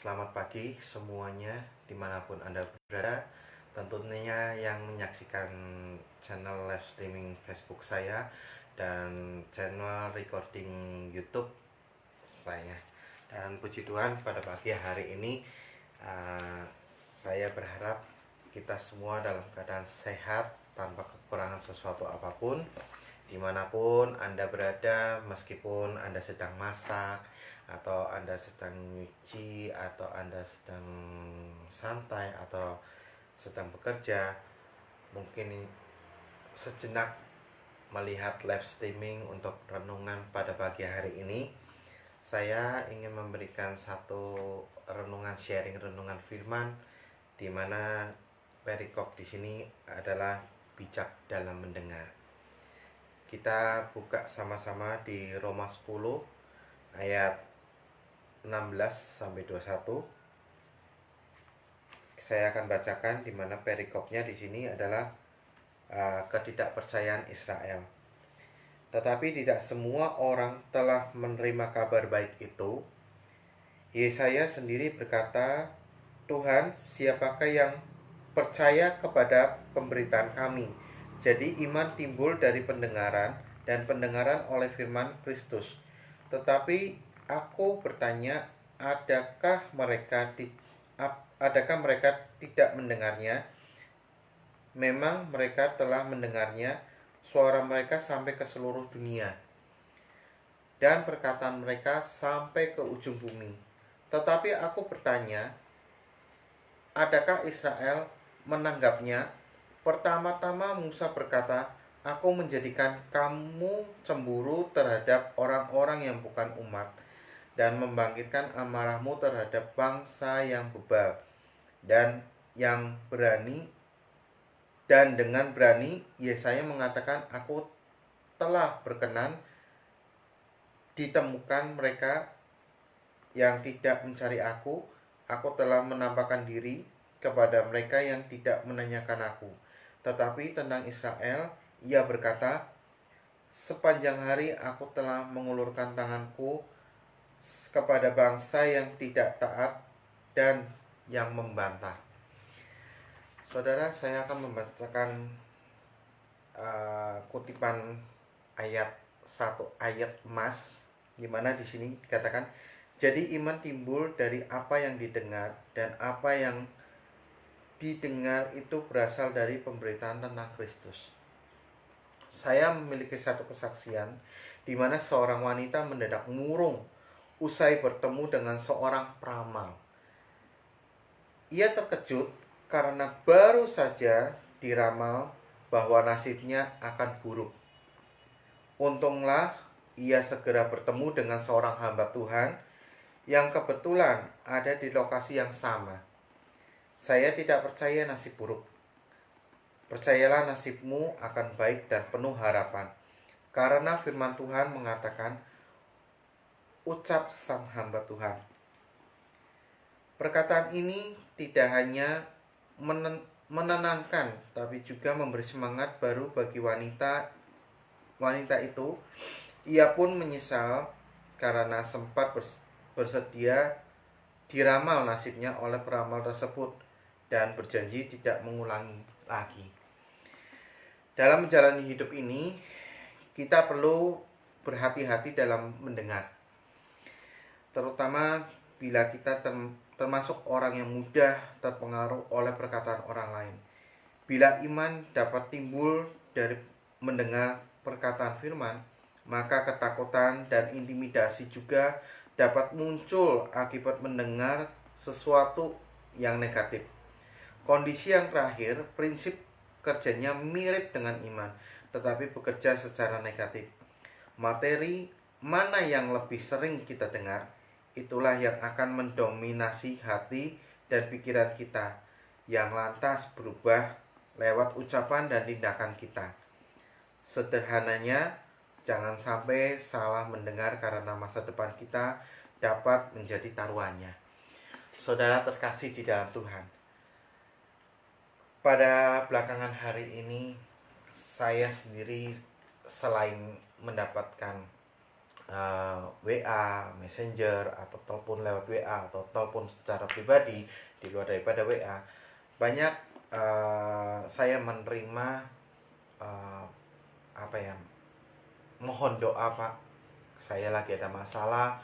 Selamat pagi semuanya dimanapun Anda berada. Tentunya yang menyaksikan channel live streaming Facebook saya dan channel recording YouTube saya. Dan puji Tuhan pada pagi hari ini saya berharap kita semua dalam keadaan sehat tanpa kekurangan sesuatu apapun. Dimanapun Anda berada, meskipun Anda sedang masak, atau Anda sedang nyuci, atau Anda sedang santai, atau sedang bekerja, mungkin sejenak melihat live streaming untuk renungan pada pagi hari ini. Saya ingin memberikan satu renungan, sharing renungan firman, di mana perikop di sini adalah bijak dalam mendengar. Kita buka sama-sama di Roma 10 ayat 16 sampai 21. Saya akan bacakan di mana perikopnya di sini adalah ketidakpercayaan Israel. Tetapi tidak semua orang telah menerima kabar baik itu. Yesaya sendiri berkata, "Tuhan, siapakah yang percaya kepada pemberitaan kami?" Jadi iman timbul dari pendengaran, dan pendengaran oleh firman Kristus. Tetapi aku bertanya, adakah mereka tidak mendengarnya? Memang mereka telah mendengarnya, suara mereka sampai ke seluruh dunia, dan perkataan mereka sampai ke ujung bumi. Tetapi aku bertanya, adakah Israel menanggapnya? Pertama-tama Musa berkata, "Aku menjadikan kamu cemburu terhadap orang-orang yang bukan umat, dan membangkitkan amarahmu terhadap bangsa yang bebal, dan yang berani." Dan dengan berani Yesaya mengatakan, "Aku telah berkenan ditemukan mereka yang tidak mencari aku. Aku telah menampakkan diri kepada mereka yang tidak menanyakan aku." Tetapi tentang Israel, ia berkata, "Sepanjang hari aku telah mengulurkan tanganku kepada bangsa yang tidak taat dan yang membantah." Saudara, saya akan membacakan kutipan ayat satu ayat emas, di mana di sini dikatakan, "Jadi iman timbul dari apa yang didengar, dan apa yang didengar itu berasal dari pemberitaan tentang Kristus." Saya memiliki satu kesaksian di mana seorang wanita mendadak murung usai bertemu dengan seorang peramal. Ia terkejut karena baru saja diramal bahwa nasibnya akan buruk. Untunglah ia segera bertemu dengan seorang hamba Tuhan yang kebetulan ada di lokasi yang sama. "Saya tidak percaya nasib buruk. Percayalah, nasibmu akan baik dan penuh harapan. Karena firman Tuhan mengatakan," ucap sang hamba Tuhan. Perkataan ini tidak hanya menenangkan, tapi juga memberi semangat baru bagi wanita itu. Ia pun menyesal karena sempat bersedia diramal nasibnya oleh peramal tersebut, dan berjanji tidak mengulangi lagi. Dalam menjalani hidup ini, kita perlu berhati-hati dalam mendengar, terutama bila kita termasuk orang yang mudah terpengaruh oleh perkataan orang lain. Bila iman dapat timbul dari mendengar perkataan firman, maka ketakutan dan intimidasi juga dapat muncul akibat mendengar sesuatu yang negatif. Kondisi yang terakhir, prinsip kerjanya mirip dengan iman, tetapi bekerja secara negatif. Materi mana yang lebih sering kita dengar, itulah yang akan mendominasi hati dan pikiran kita, yang lantas berubah lewat ucapan dan tindakan kita. Sederhananya, jangan sampai salah mendengar karena masa depan kita dapat menjadi taruhannya. Saudara terkasih di dalam Tuhan, pada belakangan hari ini saya sendiri selain mendapatkan WA, Messenger, atau telepon lewat WA, atau telepon secara pribadi di luar daripada WA, banyak saya menerima uh, apa ya, mohon doa Pak, saya lagi ada masalah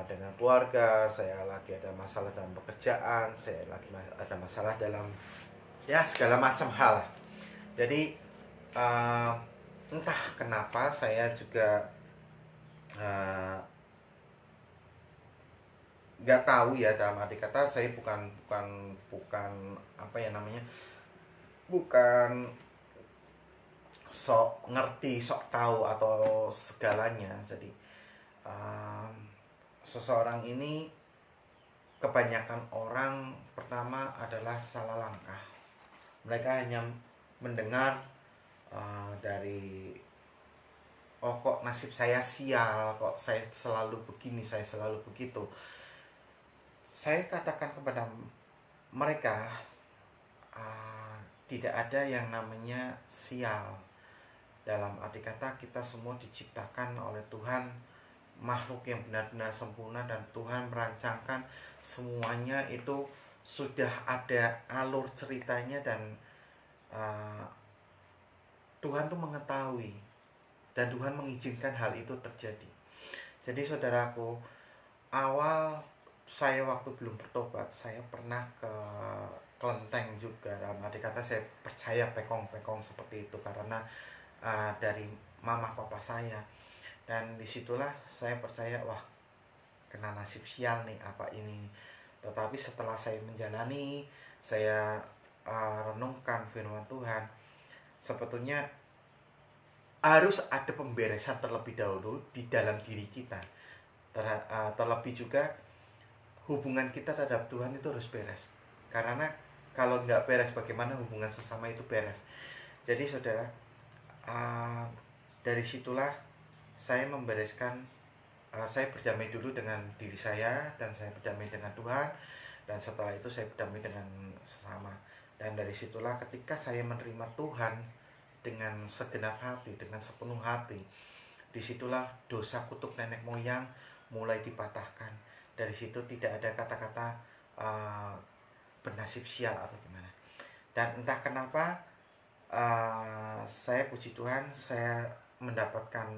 dengan keluarga, saya lagi ada masalah dalam pekerjaan, saya lagi ada masalah dalam ya segala macam hal. Jadi entah kenapa saya juga nggak tahu ya, dalam arti kata saya bukan bukan bukan apa ya namanya, bukan sok ngerti, sok tahu atau segalanya. Jadi seseorang ini, kebanyakan orang pertama adalah salah langkah. Mereka hanya mendengar dari oh kok nasib saya sial, kok saya selalu begini, saya selalu begitu. Saya katakan kepada mereka, tidak ada yang namanya sial. Dalam arti kata kita semua diciptakan oleh Tuhan, makhluk yang benar-benar sempurna, dan Tuhan merancangkan semuanya itu sudah ada alur ceritanya, dan Tuhan tuh mengetahui dan Tuhan mengizinkan hal itu terjadi. Jadi saudaraku, awal saya waktu belum bertobat, saya pernah ke kelenteng juga. Dalam arti kata saya percaya pekong-pekong seperti itu karena dari mama papa saya. Dan disitulah saya percaya, wah kena nasib sial nih apa ini. Tetapi setelah saya menjalani, saya renungkan firman Tuhan, sebetulnya harus ada pemberesan terlebih dahulu di dalam diri kita. Terlebih juga hubungan kita terhadap Tuhan itu harus beres. Karena kalau nggak beres, bagaimana hubungan sesama itu beres. Jadi saudara, dari situlah saya membereskan, saya berdamai dulu dengan diri saya, dan saya berdamai dengan Tuhan, dan setelah itu saya berdamai dengan sesama. Dan dari situlah ketika saya menerima Tuhan dengan segenap hati, dengan sepenuh hati, disitulah dosa kutuk nenek moyang mulai dipatahkan. Dari situ tidak ada kata-kata bernasib sial atau gimana. Dan entah kenapa saya puji Tuhan, saya mendapatkan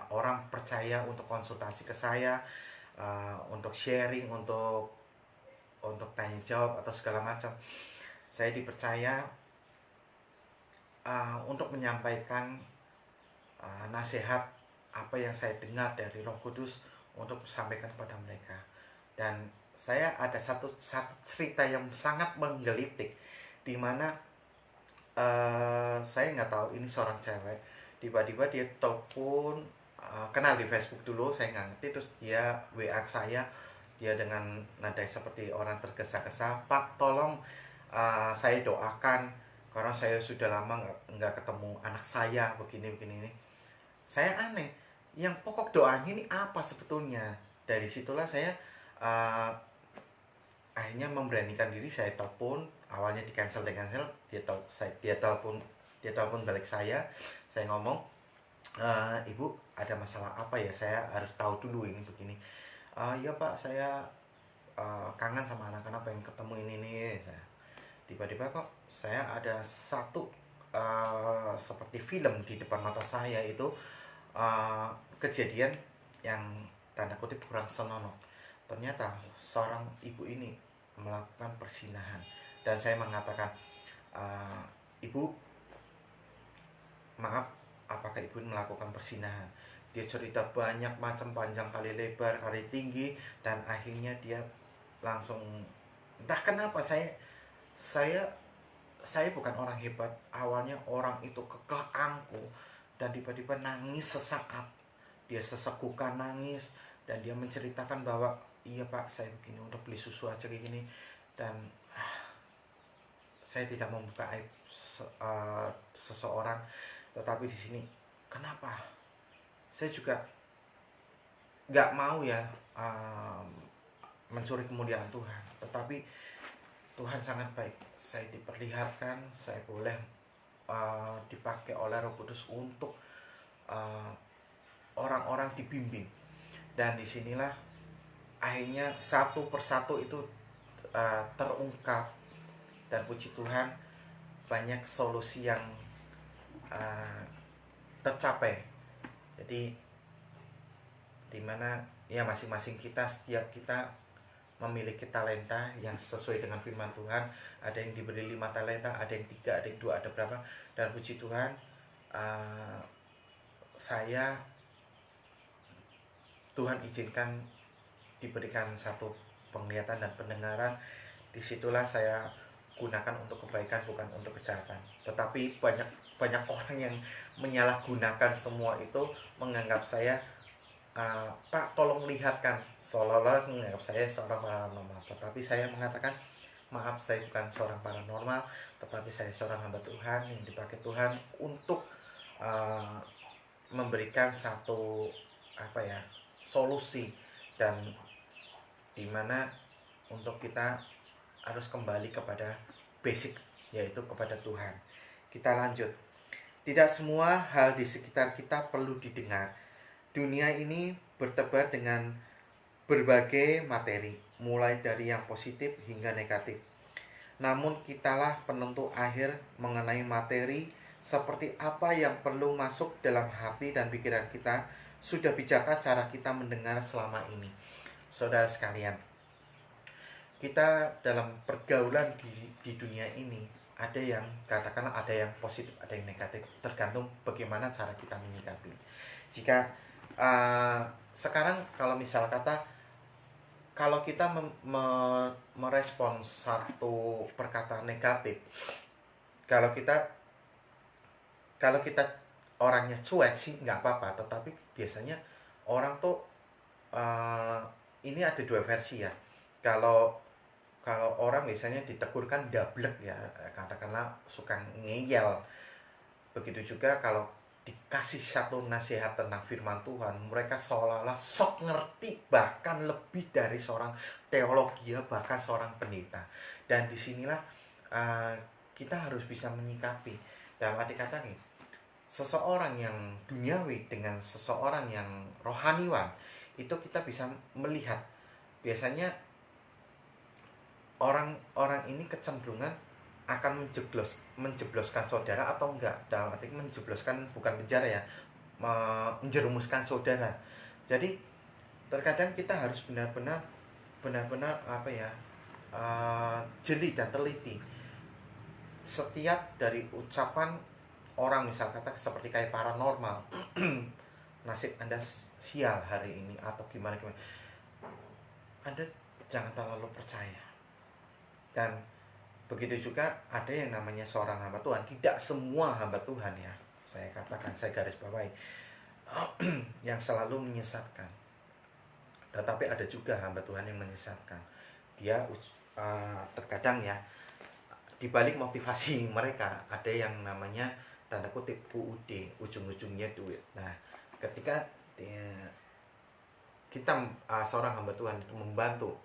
orang percaya untuk konsultasi ke saya, untuk sharing, untuk tanya jawab atau segala macam. Saya dipercaya untuk menyampaikan nasihat apa yang saya dengar dari Roh Kudus untuk sampaikan kepada mereka. Dan saya ada satu cerita yang sangat menggelitik, di mana saya nggak tahu ini seorang cewek, tiba-tiba dia telepon, kenal di Facebook dulu, saya nggak ngerti, terus dia WA saya, dia dengan nada seperti orang tergesa-gesa, Pak tolong saya doakan karena saya sudah lama nggak ketemu anak saya, begini ini. Saya aneh, yang pokok doanya ini apa sebetulnya. Dari situlah saya akhirnya memberanikan diri, saya telepon. Awalnya di cancel, dia telepon balik saya ngomong, ibu ada masalah apa ya, saya harus tahu dulu ini begini. Ya Pak, saya kangen sama anak-anak, pengen ketemu ini. Tiba-tiba kok saya ada satu seperti film di depan mata saya itu, kejadian yang tanda kutip kurang senonoh. Ternyata seorang ibu ini melakukan persinahan, dan saya mengatakan, ibu maaf, apakah ibu melakukan persinahan? Dia cerita banyak macam, panjang kali lebar kali tinggi, dan akhirnya dia langsung, entah kenapa saya bukan orang hebat. Awalnya orang itu kekeh angkuh, dan tiba-tiba nangis sesaat. Dia sesekukan nangis, dan dia menceritakan bahwa iya Pak, saya begini untuk beli susu aja kayak gini. Dan saya tidak membuka aib seseorang, tetapi di sini kenapa saya juga nggak mau ya mencuri kemuliaan Tuhan, tetapi Tuhan sangat baik. Saya diperlihatkan, saya boleh dipakai oleh Roh Kudus untuk orang-orang dibimbing. Dan disinilah akhirnya satu persatu itu terungkap, dan puji Tuhan banyak solusi yang tercapai. Jadi dimana ya masing-masing kita, setiap kita memiliki talenta yang sesuai dengan firman Tuhan. Ada yang diberi 5 talenta, ada yang 3, ada yang 2, ada berapa. Dan puji Tuhan, saya Tuhan izinkan diberikan satu penglihatan dan pendengaran. Disitulah saya gunakan untuk kebaikan, bukan untuk kejahatan. Tetapi banyak orang yang menyalahgunakan semua itu, menganggap saya Pak tolong lihatkan, seolah-olah menganggap saya seorang paranormal. Tetapi saya mengatakan, maaf, saya bukan seorang paranormal, tetapi saya seorang hamba Tuhan yang dipakai Tuhan untuk memberikan satu solusi, dan dimana untuk kita harus kembali kepada basic, yaitu kepada Tuhan. Kita lanjut. Tidak semua hal di sekitar kita perlu didengar. Dunia ini bertebar dengan berbagai materi, mulai dari yang positif hingga negatif. Namun kitalah penentu akhir mengenai materi, seperti apa yang perlu masuk dalam hati dan pikiran kita. Sudah bijakkah cara kita mendengar selama ini? Saudara sekalian, kita dalam pergaulan di dunia ini, ada yang katakanlah ada yang positif, ada yang negatif, tergantung bagaimana cara kita menyikapi. Jika sekarang kalau misal kata, kalau kita merespon satu perkataan negatif, kalau kita orangnya cuek sih nggak apa-apa. Tetapi biasanya orang tuh ini ada dua versi ya. Kalau orang biasanya ditegur kan dablek ya, katakanlah suka ngeyel. Begitu juga kalau dikasih satu nasihat tentang firman Tuhan, mereka seolah-olah sok ngerti, bahkan lebih dari seorang teologi, bahkan seorang pendeta. Dan disinilah kita harus bisa menyikapi. Dalam arti kata nih, seseorang yang duniawi dengan seseorang yang rohaniwan, itu kita bisa melihat. Biasanya orang ini kecenderungan akan menjebloskan saudara atau enggak. Dalam arti menjebloskan bukan penjara ya, menjerumuskan saudara. Jadi terkadang kita harus benar-benar jeli dan teliti. Setiap dari ucapan orang, misal kata seperti kayak paranormal, nasib Anda sial hari ini atau gimana, Anda jangan terlalu percaya. Dan begitu juga ada yang namanya seorang hamba Tuhan. Tidak semua hamba Tuhan ya, saya katakan, saya garis bawahi, yang selalu menyesatkan. Tetapi ada juga hamba Tuhan yang menyesatkan. Dia terkadang ya, dibalik motivasi mereka ada yang namanya tanda kutip UUD, ujung-ujungnya duit. Nah, ketika kita seorang hamba Tuhan itu membantu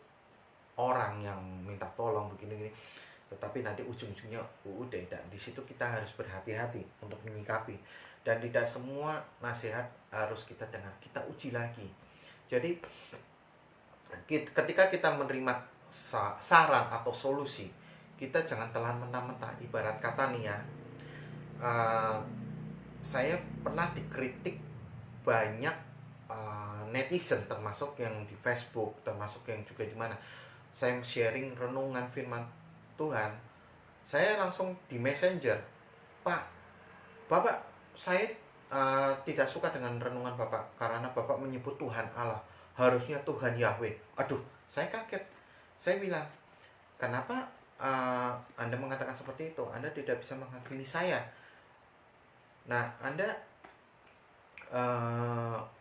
orang yang minta tolong begini-gini, tetapi nanti ujung-ujungnya UUD, dan di situ kita harus berhati-hati untuk menyikapi. Dan tidak semua nasihat harus kita dengar, kita uji lagi. Jadi ketika kita menerima saran atau solusi, kita jangan telan mentah-mentah. Ibarat kata nih ya, saya pernah dikritik banyak netizen, termasuk yang di Facebook, termasuk yang juga di mana saya sharing renungan firman Tuhan. Saya langsung di Messenger, Pak, Bapak, saya tidak suka dengan renungan Bapak karena Bapak menyebut Tuhan Allah, harusnya Tuhan Yahweh. Aduh, saya kaget. Saya bilang, kenapa Anda mengatakan seperti itu? Anda tidak bisa menghakimi saya. Nah, Anda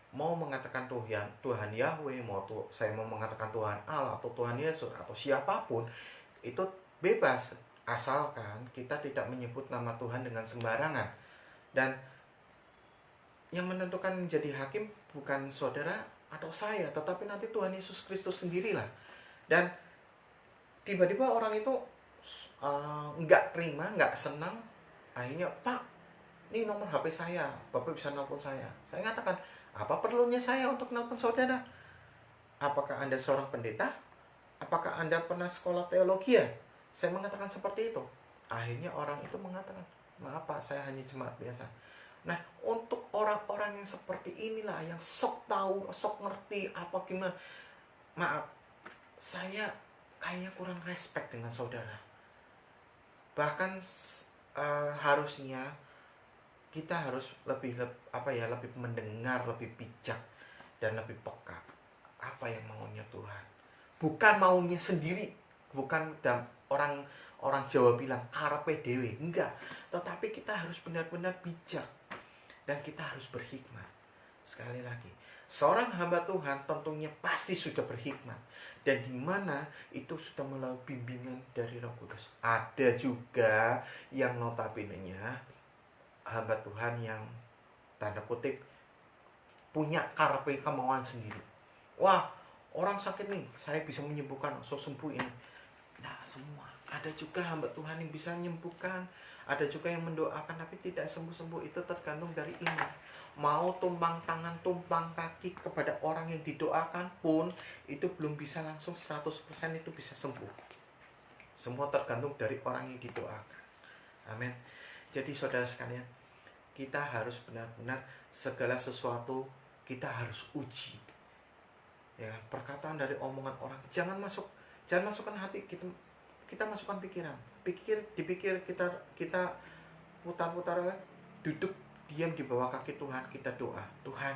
mau mengatakan Tuhan Yahweh, saya mau mengatakan Tuhan Allah atau Tuhan Yesus atau siapapun, itu bebas, asalkan kita tidak menyebut nama Tuhan dengan sembarangan. Dan yang menentukan menjadi hakim bukan saudara atau saya, tetapi nanti Tuhan Yesus Kristus sendirilah. Dan tiba-tiba orang itu nggak terima, nggak senang. Akhirnya, Pak, ini nomor HP saya, Bapak bisa nelpon saya. Saya katakan, Apa perlunya saya untuk nelpon saudara? Apakah Anda seorang pendeta? Apakah Anda pernah sekolah teologi ya? Saya mengatakan seperti itu. Akhirnya orang itu mengatakan, maaf Pak, saya hanya jemaat biasa. Nah, untuk orang-orang yang seperti inilah, yang sok tahu, sok ngerti apa gimana, maaf, saya kayaknya kurang respect dengan saudara. Bahkan harusnya kita harus lebih lebih mendengar, lebih bijak dan lebih peka apa yang maunya Tuhan, bukan maunya sendiri, bukan orang orang Jawa bilang karepe dewe, enggak, tetapi kita harus benar-benar bijak dan kita harus berhikmat. Sekali lagi, seorang hamba Tuhan tentunya pasti sudah berhikmat, dan di mana itu sudah melalui bimbingan dari Roh Kudus. Ada juga yang notabene-nya hamba Tuhan yang tanda kutip punya karepe kemauan sendiri. Wah, orang sakit nih, saya bisa menyembuhkan, so sembuh ini. Nah, semua. Ada juga hamba Tuhan yang bisa menyembuhkan, ada juga yang mendoakan tapi tidak sembuh-sembuh. Itu tergantung dari iman. Mau tumpang tangan, tumpang kaki kepada orang yang didoakan pun itu belum bisa langsung 100% itu bisa sembuh. Semua tergantung dari orang yang didoakan. Amin. Jadi saudara sekalian, kita harus benar-benar segala sesuatu kita harus uji. Ya, perkataan dari omongan orang jangan masukkan hati kita, masukkan pikiran. Dipikir kita putar-putar, duduk diam di bawah kaki Tuhan, kita doa. Tuhan,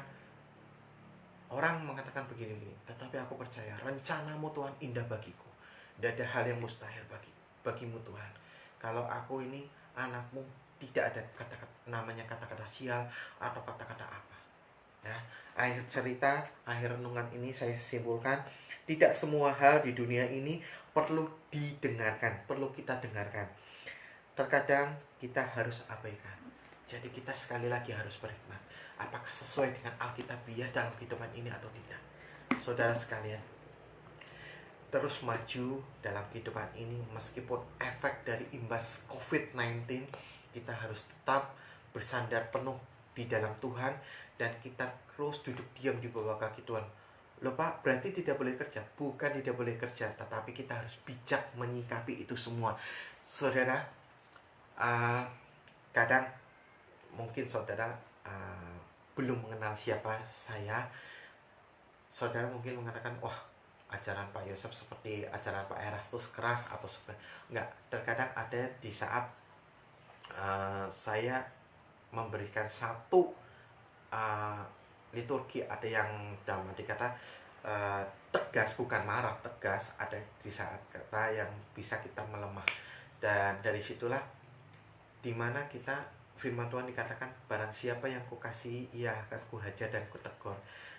orang mengatakan begini-begini, tetapi aku percaya rencanamu Tuhan indah bagiku. Tidak ada hal yang mustahil bagimu Tuhan. Kalau aku ini anakmu, tidak ada namanya kata-kata sial atau kata-kata apa. Ya, akhir cerita, akhir renungan ini saya simpulkan, tidak semua hal di dunia ini perlu didengarkan, perlu kita dengarkan. Terkadang kita harus abaikan. Jadi kita sekali lagi harus berhikmat. Apakah sesuai dengan Alkitabiah dalam kehidupan ini atau tidak? Saudara sekalian, terus maju dalam kehidupan ini meskipun efek dari imbas COVID-19, kita harus tetap bersandar penuh di dalam Tuhan dan kita terus duduk diam di bawah kaki Tuhan. Loh Pak, berarti tidak boleh kerja? Bukan tidak boleh kerja, tetapi kita harus bijak menyikapi itu semua. Saudara, kadang mungkin saudara belum mengenal siapa saya. Saudara mungkin mengatakan, wah, ajaran Pak Yosef seperti ajaran Pak Erastus keras atau seperti enggak. Terkadang ada di saat saya memberikan satu liturgi, ada yang dalam arti kata tegas, bukan marah, tegas. Ada di saat kata yang bisa kita melemah, dan dari situlah dimana kita firman Tuhan dikatakan, barang siapa yang kukasihi ia akan kuhajar dan kutegur.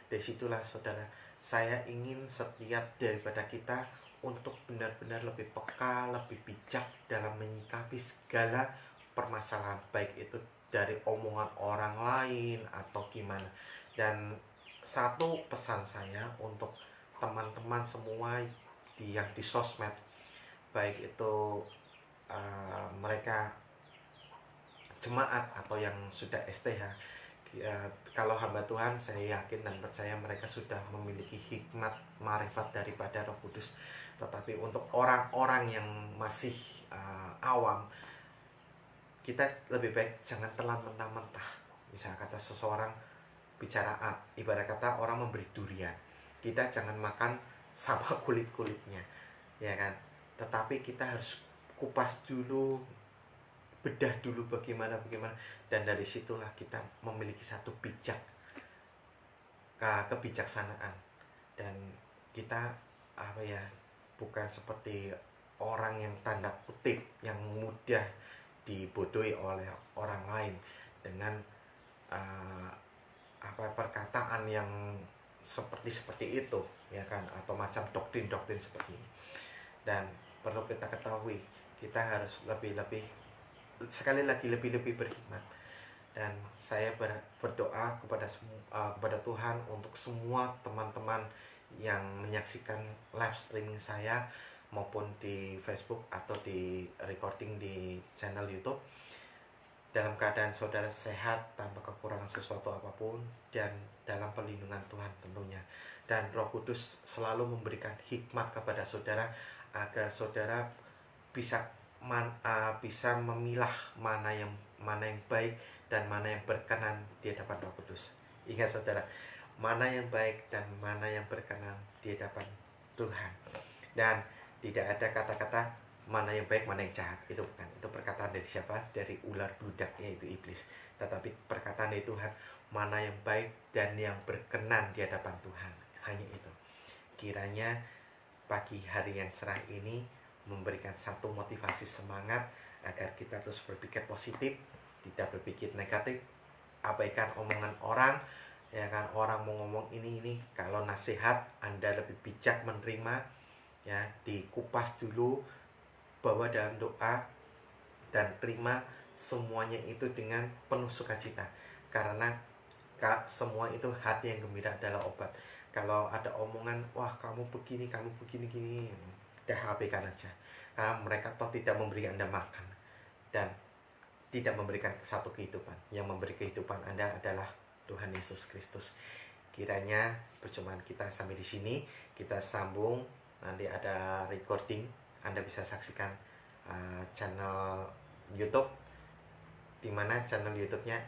Dari situlah saudara, saya ingin setiap daripada kita untuk benar-benar lebih peka, lebih bijak dalam menyikapi segala permasalahan, baik itu dari omongan orang lain atau gimana. Dan satu pesan saya untuk teman-teman semua yang di sosmed, baik itu mereka jemaat atau yang sudah STH, kalau hamba Tuhan, saya yakin dan percaya mereka sudah memiliki hikmat marifat daripada Roh Kudus. Tetapi untuk orang-orang yang masih awam, kita lebih baik jangan telan mentah-mentah. Misal kata seseorang bicara A, ibarat kata orang memberi durian, kita jangan makan sama kulit-kulitnya, ya kan? Tetapi kita harus kupas dulu, bedah dulu bagaimana, dan dari situlah kita memiliki satu kebijaksanaan, dan kita bukan seperti orang yang tanda kutip yang mudah dibodohi oleh orang lain dengan perkataan yang seperti itu, ya kan, atau macam doktrin seperti ini. Dan perlu kita ketahui, kita harus lebih sekali lagi lebih berhikmat. Dan saya berdoa kepada Tuhan untuk semua teman-teman yang menyaksikan live streaming saya maupun di Facebook atau di recording di channel YouTube. dalam keadaan saudara sehat tanpa kekurangan sesuatu apapun, dan dalam perlindungan Tuhan tentunya. Dan Roh Kudus selalu memberikan hikmat kepada saudara agar saudara bisa bisa memilah mana yang baik dan mana yang berkenan di hadapan Roh Kudus. Ingat saudara, mana yang baik dan mana yang berkenan di hadapan Tuhan. Dan tidak ada kata-kata mana yang baik, mana yang jahat. Itu bukan. Itu perkataan dari siapa? Dari ular budak, yaitu iblis. Tetapi perkataan dari Tuhan, mana yang baik dan yang berkenan di hadapan Tuhan. Hanya itu. Kiranya pagi hari yang cerah ini memberikan satu motivasi semangat agar kita terus berpikir positif, tidak berpikir negatif, abaikan omongan orang. Ya kan, orang mau ngomong ini, kalau nasihat Anda lebih bijak menerima, ya, dikupas dulu, bawa dalam doa, dan terima semuanya itu dengan penuh sukacita, karena semua itu hati yang gembira adalah obat. Kalau ada omongan, wah kamu begini gini, dah abaikan aja, karena mereka toh tidak memberi Anda makan dan tidak memberikan satu kehidupan. Yang memberi kehidupan Anda adalah Tuhan Yesus Kristus. Kiranya perjumpaan kita sampai di sini, kita sambung nanti ada recording. Anda bisa saksikan channel YouTube, dimana channel YouTube-nya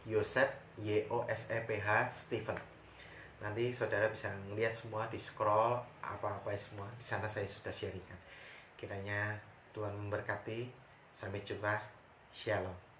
Yoseph Yoseph Stephen. Nanti saudara bisa melihat semua, di scroll apa-apa semua di sana saya sudah sharingkan. Kiranya Tuhan memberkati. Sampai jumpa. Shalom.